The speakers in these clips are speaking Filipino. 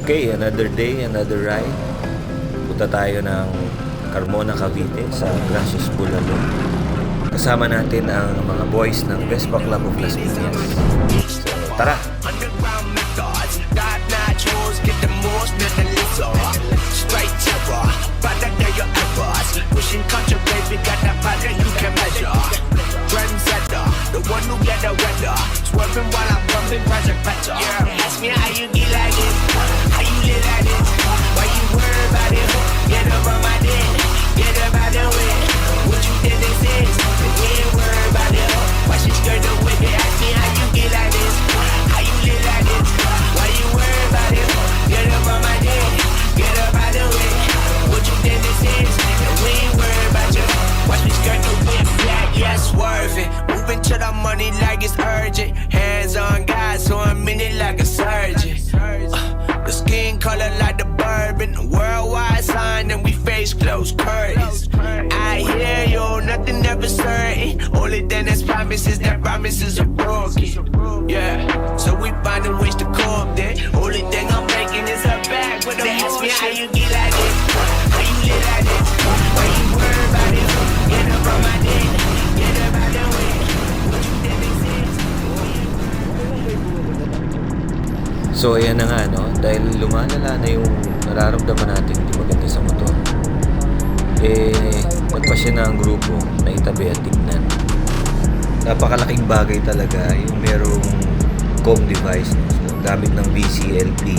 Okay, another day, another ride. Punta tayo ng Carmona, Cavite sa Gracias Bulalo. Kasama natin ang mga boys ng Vespa Club of Las Piñas. So, tara! Underground methods, God nachos, get the most metal straight terror, better than your efforts. Pushing country, baby, got that power you can measure. Trendsetter, the one who get the weather. Swerving while I'm bumping, Project Petter. Yeah, ask me how you get like this, how you live like this. Why you worry about it? Get up on my dick, get up out the way. What you did this is, we ain't worry about it. Why she scared to whip it? Ask me how you get like this, how you live like this. Why you worry about it? Get up on my dick, get up out the way. What you did this is, we ain't worry about you. Why she scared to whip that? Yeah, swerving, moving to the money like it's urgent. Hands on God, so I'm in it like a surgeon. The skin color like the bourbon, worldwide sign, and we face close curtains. I hear you, nothing ever certain. Only then there's promises, that promises are broken. Yeah, so we finding ways to cope then. Only thing I'm making is a bag with a ask me how you get like this, how you live like this. Why you worry about it? Get up on my dick, get up out the way. What you did this is. So ayan na nga, no? Dahil lumalala na yung nararamdaman natin hindi maganda sa motor, nagpasya na ang grupo na itabi at tignan. Napakalaking bagay talaga yung merong com device, no? So, gamit ng VCLP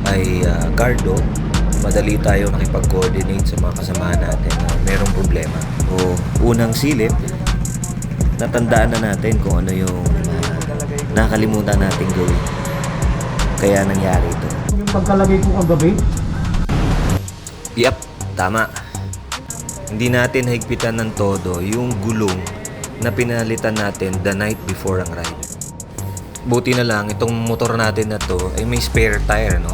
ay Cardo, madali tayo makipag-coordinate sa mga kasamahan natin na merong problema. O unang silip, natandaan na natin kung ano yung nakalimutan natin gawin. Kaya nangyari ito. Yung pagkalagay ko kagabi? Yep, tama. Hindi natin higpitan ng todo yung gulong na pinalitan natin the night before ang ride. Buti na lang itong motor natin na to ay may spare tire, no?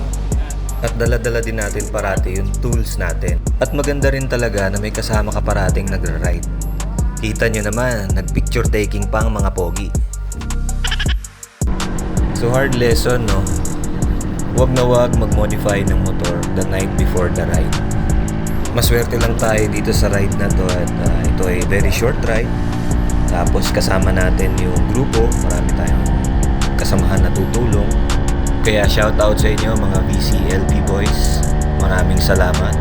At dala-dala din natin parati yung tools natin. At maganda rin talaga na may kasama ka parating nagra-ride. Kita nyo naman, nag-picture taking pa ang mga pogi. So hard lesson, no? Huwag na huwag mag-modify ng motor the night before the ride. Maswerte lang tayo dito sa ride na to at ito ay very short ride. Tapos kasama natin yung grupo, marami tayong kasamahan na tutulong. Kaya shoutout sa inyo mga VCLP boys. Maraming salamat.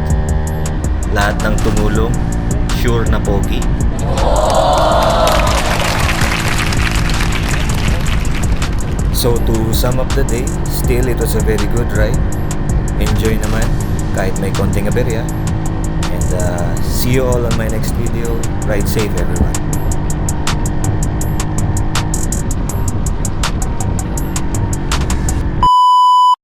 Lahat ng tumulong, sure na pogi. So to sum up the day, still it was a very good ride. Enjoy naman kahit may konting aberya. And see you all on my next video. Ride safe everyone.